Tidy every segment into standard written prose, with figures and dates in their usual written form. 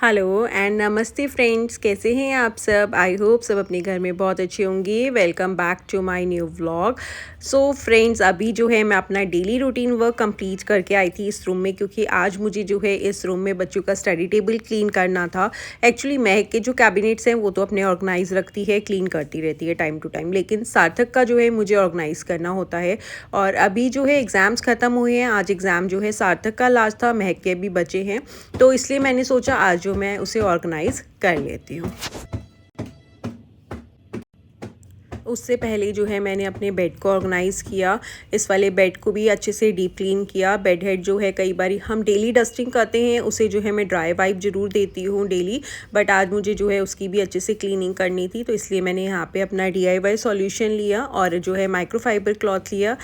Hello and नमस्ते friends, कैसे हैं आप सब। आई होप सब अपने घर में बहुत अच्छे होंगे। Welcome back to my new vlog. So friends, अभी जो है मैं अपना डेली रूटीन वर्क कंप्लीट करके आई थी इस रूम में, क्योंकि आज मुझे जो है इस रूम में बच्चों का स्टडी टेबल क्लीन करना था। एक्चुअली महक के जो कैबिनेट्स हैं वो तो अपने ऑर्गेनाइज रखती है, क्लीन करती रहती है टाइम टू टाइम, लेकिन सार्थक का जो है मुझे ऑर्गेनाइज करना होता है। और अभी जो है एग्ज़ाम्स ख़त्म हुए हैं। आज एग्ज़ाम जो है सार्थक का लास्ट था, महक के भी बचे हैं, तो इसलिए मैंने सोचा आज जो मैं उसे ऑर्गेनाइज़ कर लेती हूँ। उससे पहले जो है मैंने अपने बेड को ऑर्गेनाइज़ किया। इस वाले बेड को भी अच्छे से डीप क्लीन किया। बेड हेड जो है कई बार हम डेली डस्टिंग करते हैं, उसे जो है मैं ड्राई वाइप ज़रूर देती हूँ डेली, बट आज मुझे जो है उसकी भी अच्छे से क्लीनिंग करनी थी, तो इसलिए मैंने यहाँ पे अपना DIY सॉल्यूशन लिया और जो है माइक्रोफाइबर क्लॉथ लिया।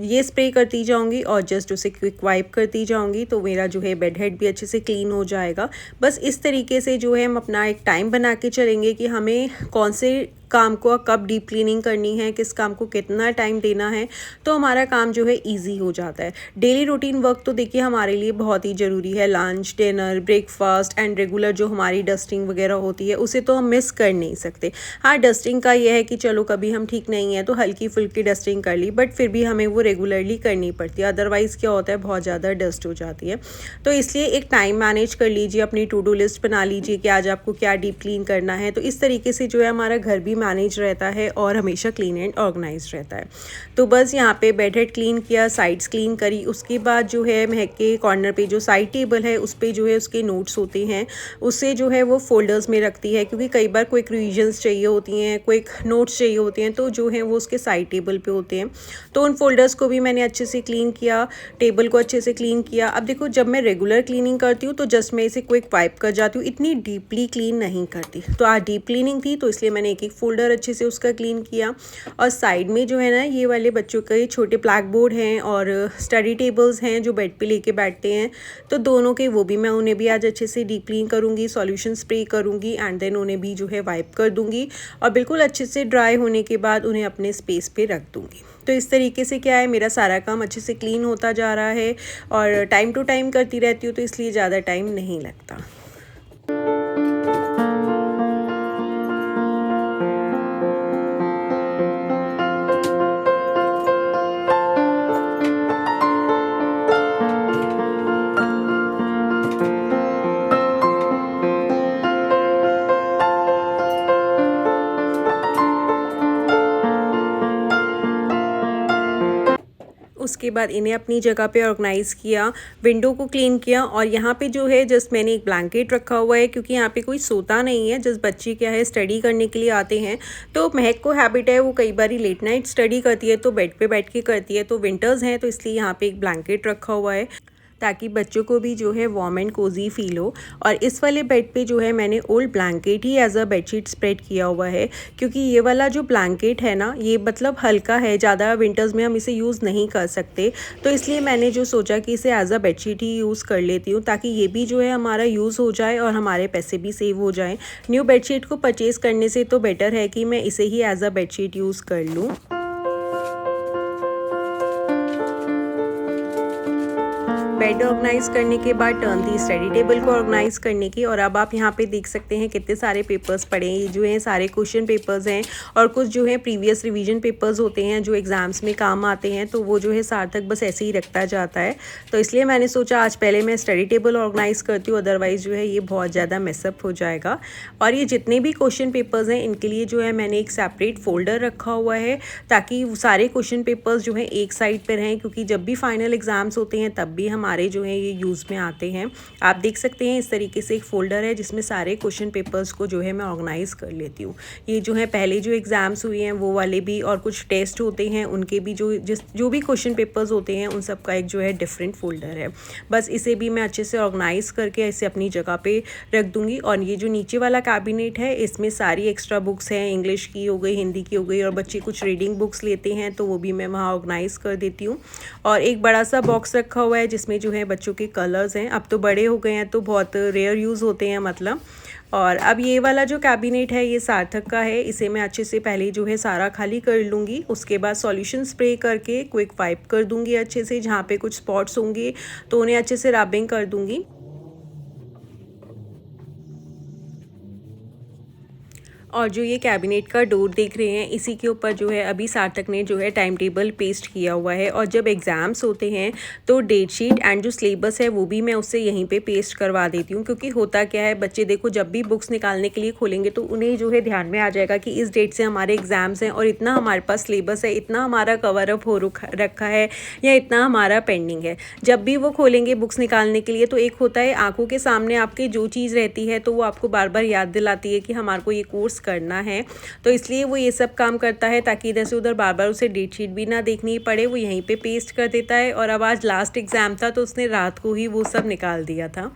ये स्प्रे करती जाऊँगी और जस्ट उसे क्विक वाइप करती जाऊँगी, तो मेरा जो है बेड हेड भी अच्छे से क्लीन हो जाएगा। बस इस तरीके से जो है हम अपना एक टाइम बना के चलेंगे कि हमें कौन से काम को कब डीप क्लीनिंग करनी है, किस काम को कितना टाइम देना है, तो हमारा काम जो है इजी हो जाता है। डेली रूटीन वर्क तो देखिए हमारे लिए बहुत ही ज़रूरी है। Lunch, dinner, breakfast and regular जो हमारी डस्टिंग वगैरह होती है उसे तो हम मिस कर नहीं सकते। हाँ, डस्टिंग का ये है कि चलो कभी हम ठीक नहीं है तो हल्की फुल्की डस्टिंग कर ली, बट फिर भी हमें वो रेगुलरली करनी पड़ती है, अदरवाइज़ क्या होता है बहुत ज़्यादा डस्ट हो जाती है। तो इसलिए एक टाइम मैनेज कर लीजिए, अपनी टू डू लिस्ट बना लीजिए कि आज आपको क्या डीप क्लीन करना है, तो इस तरीके से जो है हमारा घर भी मैनेज रहता है और हमेशा क्लीन एंड ऑर्गेनाइज रहता है। तो बस यहाँ पे बेड हेड क्लीन किया, साइड्स क्लीन करी। उसके बाद जो है महक के कॉर्नर पे जो साइड टेबल है उस पे जो है उसके नोट्स होते हैं, उससे जो है वो फोल्डर्स में रखती है, क्योंकि कई बार क्विक रिविजन्स चाहिए होती हैं, क्विक नोट्स चाहिए होते हैं, तो जो है वो उसके साइड टेबल पे होते हैं। तो उन फोल्डर्स को भी मैंने अच्छे से क्लीन किया, टेबल को अच्छे से क्लीन किया। अब देखो, जब मैं रेगुलर क्लीनिंग करती हूँ तो जस्ट मैं इसे क्विक वाइप कर जाती हूँ, इतनी डीपली क्लीन नहीं करती। तो आज डीप क्लीनिंग थी तो इसलिए मैंने एक एक फोल्डर अच्छे से उसका क्लीन किया। और साइड में जो है ना, ये वाले बच्चों के छोटे ब्लैक बोर्ड हैं और स्टडी टेबल्स हैं जो बेड पे लेके बैठते हैं, तो दोनों के वो भी मैं उन्हें भी आज अच्छे से डीप क्लीन करूँगी, सॉल्यूशन स्प्रे करूँगी एंड देन उन्हें भी जो है वाइप कर दूँगी और बिल्कुल अच्छे से ड्राई होने के बाद उन्हें अपने स्पेस पे रख दूँगी। तो इस तरीके से क्या है, मेरा सारा काम अच्छे से क्लीन होता जा रहा है और टाइम टू टाइम करती रहती हूँ, तो इसलिए ज़्यादा टाइम नहीं लगता। उसके बाद इन्हें अपनी जगह पे ऑर्गेनाइज़ किया, विंडो को क्लीन किया और यहाँ पे जो है जस्ट मैंने एक ब्लैंकेट रखा हुआ है, क्योंकि यहाँ पे कोई सोता नहीं है, जस्ट बच्चे क्या है स्टडी करने के लिए आते हैं। तो महक को हैबिट है, वो कई बार लेट नाइट स्टडी करती है तो बेड पे बैठ के करती है, तो विंटर्स हैं तो इसलिए यहाँ पे एक ब्लैंकेट रखा हुआ है ताकि बच्चों को भी जो है वार्म एंड कोजी फील हो। और इस वाले बेड पे जो है मैंने ओल्ड ब्लैंकेट ही एज अ बेडशीट स्प्रेड किया हुआ है, क्योंकि ये वाला जो ब्लैंकेट है ना, ये मतलब हल्का है, ज़्यादा विंटर्स में हम इसे यूज़ नहीं कर सकते, तो इसलिए मैंने जो सोचा कि इसे एज अ बेडशीट ही यूज़ कर लेती हूँ, ताकि ये भी जो है हमारा यूज़ हो जाए और हमारे पैसे भी सेव हो जाएँ। न्यू बेडशीट को परचेज़ करने से तो बेटर है कि मैं इसे ही एज अ बेडशीट यूज़ कर लूँ। बेड ऑर्गेनाइज करने के बाद टर्न थी स्टडी टेबल को ऑर्गेनाइज करने की, और अब आप यहाँ पे देख सकते हैं कितने सारे पेपर्स पड़े हैं। ये जो है सारे क्वेश्चन पेपर्स हैं और कुछ जो है प्रीवियस रिवीजन पेपर्स होते हैं जो एग्ज़ाम्स में काम आते हैं, तो वो जो है सार्थक बस ऐसे ही रखता जाता है। तो इसलिए मैंने सोचा आज पहले मैं स्टडी टेबल ऑर्गेनाइज़ करती हूँ, अदरवाइज़ जो है ये बहुत ज़्यादा मेसअप हो जाएगा। और ये जितने भी क्वेश्चन पेपर्स हैं इनके लिए जो है मैंने एक सेपरेट फोल्डर रखा हुआ है, ताकि सारे क्वेश्चन पेपर्स जो हैं एक साइड पर रहें, क्योंकि जब भी फाइनल एग्ज़ाम्स होते हैं तब भी हमारे जो है ये यूज़ में आते हैं। आप देख सकते हैं इस तरीके से एक फ़ोल्डर है जिसमें सारे क्वेश्चन पेपर्स को जो है मैं ऑर्गेनाइज़ कर लेती हूँ। ये जो है पहले जो एग्ज़ाम्स हुए हैं वो वाले भी, और कुछ टेस्ट होते हैं उनके भी जो भी क्वेश्चन पेपर्स होते हैं उन सब का एक जो है डिफरेंट फ़ोल्डर है। बस इसे भी मैं अच्छे से ऑर्गेनाइज़ करके इसे अपनी जगह पे रख दूँगी। और ये जो नीचे वाला कैबिनेट है इसमें सारी एक्स्ट्रा बुक्स हैं, इंग्लिश की हो गई, हिंदी की हो गई, और बच्चे कुछ रीडिंग बुक्स लेते हैं तो वो भी मैं वहाँ ऑर्गेनाइज़ कर देती हूँ। और एक बड़ा सा बॉक्स रखा हुआ है जिसमें जो है बच्चों के कलर्स हैं, अब तो बड़े हो गए हैं तो बहुत रेयर यूज़ होते हैं मतलब। और अब ये वाला जो कैबिनेट है ये सार्थक का है, इसे मैं अच्छे से पहले जो है सारा खाली कर लूँगी, उसके बाद सॉल्यूशन स्प्रे करके क्विक वाइप कर दूँगी अच्छे से। जहाँ पे कुछ स्पॉट्स होंगे तो उन्हें अच्छे से रबिंग कर दूँगी। और जो ये कैबिनेट का डोर देख रहे हैं, इसी के ऊपर जो है अभी सार्थक ने जो है टाइम टेबल पेस्ट किया हुआ है। और जब एग्ज़ाम्स होते हैं तो डेट शीट एंड जो सिलेबस है वो भी मैं उससे यहीं पे पेस्ट करवा देती हूँ, क्योंकि होता क्या है, बच्चे देखो जब भी बुक्स निकालने के लिए खोलेंगे तो उन्हें जो है ध्यान में आ जाएगा कि इस डेट से हमारे एग्ज़ाम्स हैं और इतना हमारे पास सिलेबस है, इतना हमारा कवर अप हो रखा है या इतना हमारा पेंडिंग है। जब भी वो खोलेंगे बुक्स निकालने के लिए तो एक होता है आंखों के सामने आपके जो चीज़ रहती है तो वो आपको बार बार याद दिलाती है कि हमारे को ये कोर्स करना है। तो इसलिए वो ये सब काम करता है ताकि इधर से उधर बार बार उसे डेट शीट भी ना देखनी पड़े, वो यहीं पे पेस्ट कर देता है। और अब आज लास्ट एग्ज़ाम था तो उसने रात को ही वो सब निकाल दिया था।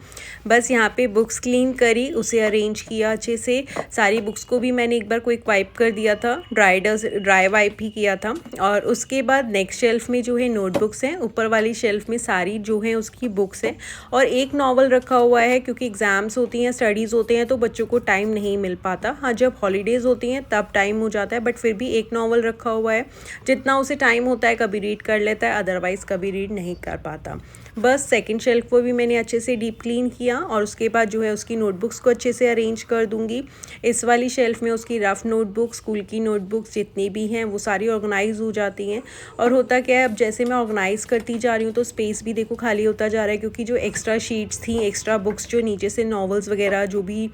बस यहाँ पे बुक्स क्लीन करी, उसे अरेंज किया अच्छे से। सारी बुक्स को भी मैंने एक बार क्विक वाइप कर दिया था, ड्राई वाइप भी किया था। और उसके बाद नेक्स्ट शेल्फ में जो है नोटबुक्स हैं, ऊपर वाली शेल्फ में सारी जो है उसकी बुक्स हैं। और एक नॉवल रखा हुआ है क्योंकि एग्ज़ाम्स होती हैं, स्टडीज़ होते हैं तो बच्चों को टाइम नहीं मिल पाता। हाँ, जब हॉलीडेज़ होती हैं तब टाइम हो जाता है, बट फिर भी एक नॉवल रखा हुआ है। जितना उसे टाइम होता है कभी रीड कर लेता है, अदरवाइज़ कभी रीड नहीं कर पाता। बस सेकंड शेल्फ को भी मैंने अच्छे से डीप क्लीन किया और उसके बाद जो है उसकी नोटबुक्स को अच्छे से अरेंज कर दूंगी। इस वाली शेल्फ में उसकी रफ़ नोटबुक, स्कूल की नोटबुक्स जितनी भी हैं वो सारी ऑर्गेनाइज हो जाती हैं। और होता क्या है, अब जैसे मैं ऑर्गेनाइज़ करती जा रही हूँ तो स्पेस भी देखो खाली होता जा रहा है, क्योंकि जो एक्स्ट्रा शीट्स थी, एक्स्ट्रा बुक्स जो नीचे से नॉवेल्स वगैरह जो भी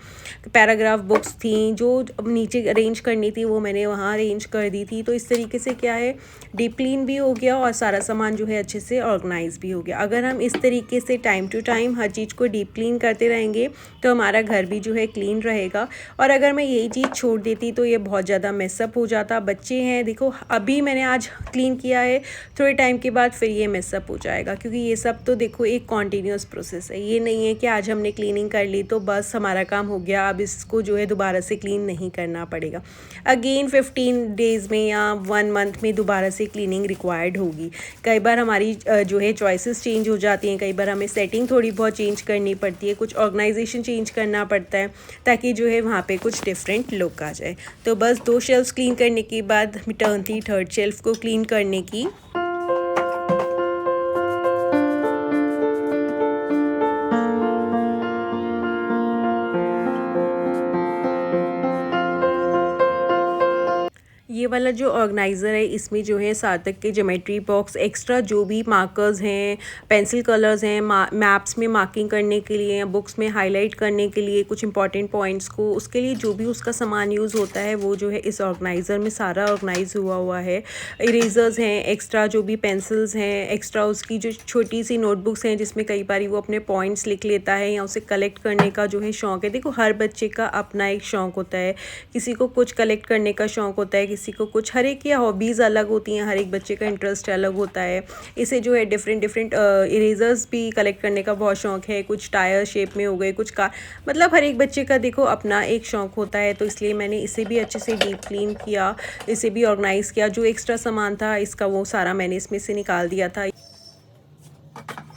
पैराग्राफ बुक्स थी जो नीचे अरेंज करनी थी वो मैंने वहाँ अरेंज कर दी थी। तो इस तरीके से क्या है, डीप क्लीन भी हो गया और सारा सामान जो है अच्छे से ऑर्गेनाइज भी हो गया। अगर हम इस तरीके से टाइम टू टाइम हर चीज़ को डीप क्लीन करते रहेंगे तो हमारा घर भी जो है क्लीन रहेगा। और अगर मैं यही चीज़ छोड़ देती तो ये बहुत ज़्यादा मेसअप हो जाता। बच्चे हैं, देखो अभी मैंने आज क्लीन किया है, थोड़े टाइम के बाद फिर ये मेसअप हो जाएगा, क्योंकि ये सब तो देखो एक कॉन्टीन्यूस प्रोसेस है। ये नहीं है कि आज हमने क्लीनिंग कर ली तो बस हमारा काम हो गया, अब इसको जो है दोबारा से क्लीन नहीं करना पड़ेगा। अगेन 15 डेज़ में या 1 मंथ में दोबारा से क्लीनिंग रिक्वायर्ड होगी। कई बार हमारी जो है चॉइसेस चेंज हो जाती हैं, कई बार हमें सेटिंग थोड़ी बहुत चेंज करनी पड़ती है, कुछ ऑर्गेनाइजेशन चेंज करना पड़ता है ताकि जो है वहाँ पे कुछ डिफरेंट लुक आ जाए। तो बस 2 शेल्फ्स क्लीन करने के बाद टर्न थी थर्ड शेल्फ को क्लीन करने की। ये वाला जो ऑर्गेनाइज़र है इसमें जो है सार्थक के ज्योमेट्री बॉक्स, एक्स्ट्रा जो भी मार्कर्स हैं, पेंसिल कलर्स हैं, मैप्स में मार्किंग करने के लिए, बुक्स में हाईलाइट करने के लिए कुछ इंपॉर्टेंट पॉइंट्स को, उसके लिए जो भी उसका सामान यूज़ होता है वो जो है इस ऑर्गेनाइज़र में सारा ऑर्गेनाइज हुआ है। इरेजर्स हैं, एक्स्ट्रा जो भी पेंसिल्स हैं, एक्स्ट्रा उसकी जो छोटी सी नोटबुक्स हैं जिसमें कई बार वो अपने पॉइंट्स लिख लेता है या उसे कलेक्ट करने का जो है शौक़ है। देखो हर बच्चे का अपना एक शौक़ होता है, किसी को कुछ कलेक्ट करने का शौक़ होता है, किसी को कुछ, हर एक की हॉबीज़ अलग होती हैं, हर एक बच्चे का इंटरेस्ट अलग होता है। इसे जो है डिफरेंट इरेजर्स भी कलेक्ट करने का बहुत शौक़ है, कुछ टायर शेप में हो गए, कुछ कार, मतलब हर एक बच्चे का देखो अपना एक शौक़ होता है। तो इसलिए मैंने इसे भी अच्छे से डीप क्लीन किया, इसे भी ऑर्गेनाइज़ किया। जो एक्स्ट्रा सामान था इसका वो सारा मैंने इसमें से निकाल दिया था,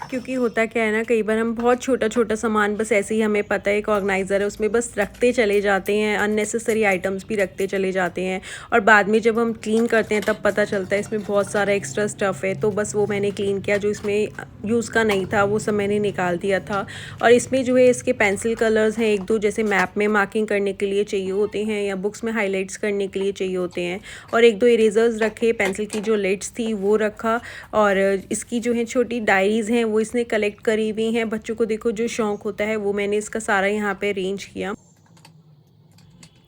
क्योंकि होता क्या है ना, कई बार हम बहुत छोटा छोटा सामान बस ऐसे ही, हमें पता है एक ऑर्गेनाइज़र है उसमें बस रखते चले जाते हैं, अननेसेसरी आइटम्स भी रखते चले जाते हैं और बाद में जब हम क्लीन करते हैं तब पता चलता है इसमें बहुत सारा एक्स्ट्रा स्टफ़ है। तो बस वो मैंने क्लीन किया, जो इसमें यूज़ का नहीं था वो सब मैंने निकाल दिया था। और इसमें जो है इसके पेंसिल कलर्स हैं, 1-2 जैसे मैप में मार्किंग करने के लिए चाहिए होते हैं या बुक्स में हाईलाइट्स करने के लिए चाहिए होते हैं। और 1-2 इरेजर्स रखे, पेंसिल की जो लिड्स थी वो रखा। और इसकी जो है छोटी डायरीज़ हैं वो इसने कलेक्ट करी हुई हैं। बच्चों को देखो जो शौक़ होता है वो मैंने इसका सारा यहाँ पे अरेंज किया।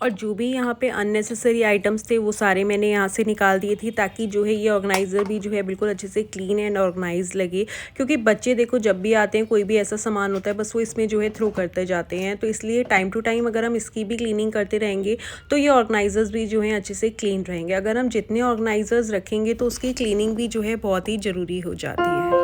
और जो भी यहाँ पे अननेसेसरी आइटम्स थे वो सारे मैंने यहाँ से निकाल दिए थे, ताकि जो है ये ऑर्गेनाइज़र भी जो है बिल्कुल अच्छे से क्लीन एंड ऑर्गेनाइज लगे। क्योंकि बच्चे देखो जब भी आते हैं कोई भी ऐसा सामान होता है बस वो इसमें जो है थ्रो करते जाते हैं। तो इसलिए टाइम टू टाइम अगर हम इसकी भी क्लीनिंग करते रहेंगे तो ये ऑर्गेनाइज़र्स भी जो है अच्छे से क्लीन रहेंगे। अगर हम जितने ऑर्गेनाइज़र्स रखेंगे तो उसकी क्लीनिंग भी जो है बहुत ही ज़रूरी हो जाती है।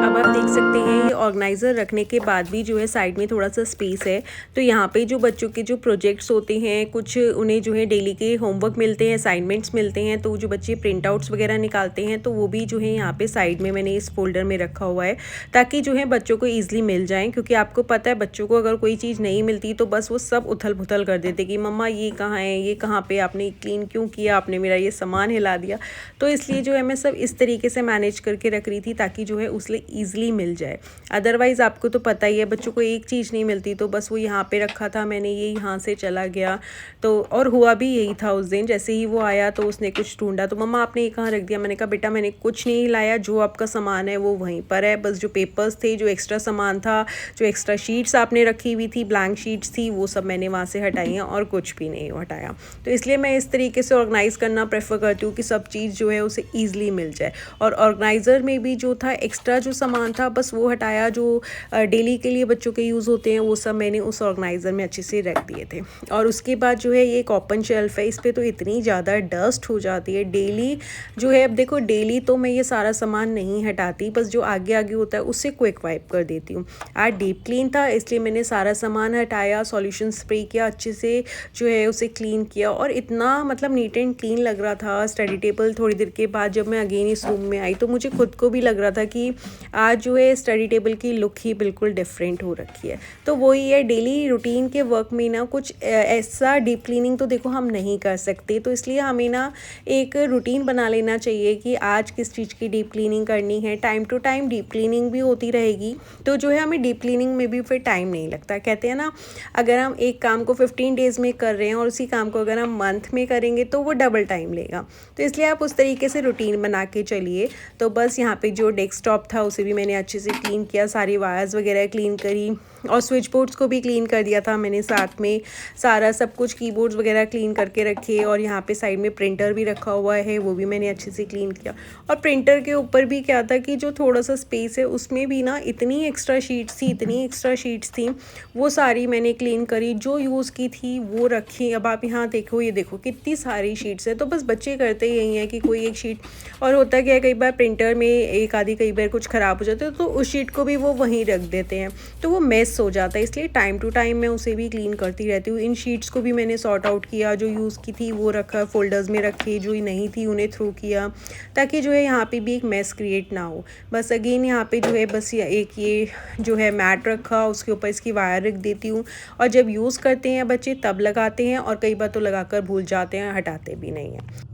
अब आप देख सकते हैं ये ऑर्गेनाइज़र रखने के बाद भी जो है साइड में थोड़ा सा स्पेस है। तो यहाँ पे जो बच्चों के जो प्रोजेक्ट्स होते हैं, कुछ उन्हें जो है डेली के होमवर्क मिलते हैं, असाइनमेंट्स मिलते हैं, तो जो बच्चे प्रिंट आउट्स वगैरह निकालते हैं तो वो भी जो है यहाँ पे साइड में मैंने इस फोल्डर में रखा हुआ है, ताकि जो है बच्चों को ईजिली मिल जाए। क्योंकि आपको पता है बच्चों को अगर कोई चीज़ नहीं मिलती तो बस वो सब उथल पुथल कर देते कि मम्मा ये कहाँ है, ये कहाँ पे, आपने क्लीन क्यों किया, आपने मेरा ये सामान हिला दिया। तो इसलिए जो है मैं सब इस तरीके से मैनेज करके रख रही थी ताकि जो है उसे ईजिली मिल जाए। अदरवाइज़ आपको तो पता ही है बच्चों को एक चीज़ नहीं मिलती तो बस वो यहाँ पे रखा था मैंने, ये यहाँ से चला गया। तो और हुआ भी यही था उस दिन, जैसे ही वो आया तो उसने कुछ ढूंढा तो मम्मा आपने ये कहाँ रख दिया। मैंने कहा बेटा मैंने कुछ नहीं लाया, जो आपका सामान है वो वहीं पर है, बस जो पेपर्स थे, जो एक्स्ट्रा सामान था, जो एक्स्ट्रा शीट्स आपने रखी हुई थी, ब्लैंक शीट्स थी, वो सब मैंने वहाँ से हटाई हैं और कुछ भी नहीं हटाया। तो इसलिए मैं इस तरीके से ऑर्गेनाइज़ करना प्रेफर करती हूँ कि सब चीज़ जो है उसे ईजिली मिल जाए। और ऑर्गेनाइज़र में भी जो था एक्स्ट्रा जो सामान था बस वो हटाया, जो डेली के लिए बच्चों के यूज़ होते हैं वो सब मैंने उस ऑर्गेनाइज़र में अच्छे से रख दिए थे। और उसके बाद जो है ये एक ओपन शेल्फ है, इस पर तो इतनी ज़्यादा डस्ट हो जाती है डेली जो है। अब देखो डेली तो मैं ये सारा सामान नहीं हटाती, बस जो आगे आगे होता है उससे क्विक वाइप कर देती हूँ। आज डीप क्लीन था इसलिए मैंने सारा सामान हटाया, सॉल्यूशन स्प्रे किया, अच्छे से जो है उसे क्लीन किया और इतना मतलब नीट एंड क्लीन लग रहा था। स्टडी टेबल थोड़ी देर के बाद जब मैं अगेन इस रूम में आई तो मुझे खुद को भी लग रहा था कि आज जो है स्टडी टेबल की लुक ही बिल्कुल डिफरेंट हो रखी है। तो वही है, डेली रूटीन के वर्क में ना कुछ ऐसा डीप क्लीनिंग तो देखो हम नहीं कर सकते, तो इसलिए हमें ना एक रूटीन बना लेना चाहिए कि आज किस चीज़ की डीप क्लीनिंग करनी है। Time to time deep cleaning भी होती रहेगी तो जो है हमें डीप क्लीनिंग में भी फिर टाइम नहीं लगता। कहते हैं ना, अगर हम एक काम को 15 डेज़ में कर रहे हैं और उसी काम को अगर हम मंथ में करेंगे तो वो डबल टाइम लेगा। तो इसलिए आप उस तरीके से रूटीन बना के चलिए। तो बस यहाँ पे जो डेस्कटॉप था उसे भी मैंने अच्छे से क्लीन किया, सारी वायर्स वगैरह क्लीन करी और स्विच बोर्ड्स को भी क्लीन कर दिया था मैंने साथ में, सारा सब कुछ कीबोर्ड्स वगैरह क्लीन करके रखे। और यहाँ पे साइड में प्रिंटर भी रखा हुआ है, वो भी मैंने अच्छे से क्लीन किया। और प्रिंटर के ऊपर भी क्या था कि जो थोड़ा सा स्पेस है उसमें भी ना इतनी एक्स्ट्रा शीट्स थी, वो सारी मैंने क्लीन करी, जो यूज़ की थी वो रखी। अब आप यहाँ देखो, ये देखो कितनी सारी शीट्स है। तो बस बच्चे करते यही हैं कि कोई एक शीट, और होता क्या है कई बार प्रिंटर में एक आधी कई बार कुछ ख़राब हो जाता है तो उस शीट को भी वो वहीं रख देते हैं, तो वो मेस हो जाता है। इसलिए टाइम टू टाइम मैं उसे भी क्लीन करती रहती हूँ। इन शीट्स को भी मैंने सॉर्ट आउट किया, जो यूज़ की थी वो रखा फोल्डर्स में रखे, जो नहीं थी उन्हें थ्रू किया, ताकि जो है यहाँ पे भी एक मेस क्रिएट ना हो। बस अगेन यहाँ पे जो है बस एक ये जो है मैट रखा, उसके ऊपर इसकी वायर रख देती हूँ। और जब यूज़ करते हैं बच्चे तब लगाते हैं और कई बार तो लगाकर भूल जाते हैं, हटाते भी नहीं हैं।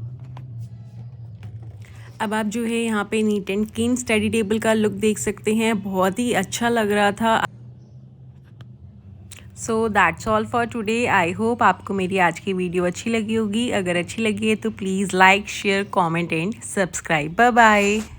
अब आप जो है यहाँ पे neat and clean study table का लुक देख सकते हैं, बहुत ही अच्छा लग रहा था। So that's all for today. I hope आपको मेरी आज की वीडियो अच्छी लगी होगी। अगर अच्छी लगी है तो please like, share, comment and subscribe. Bye bye.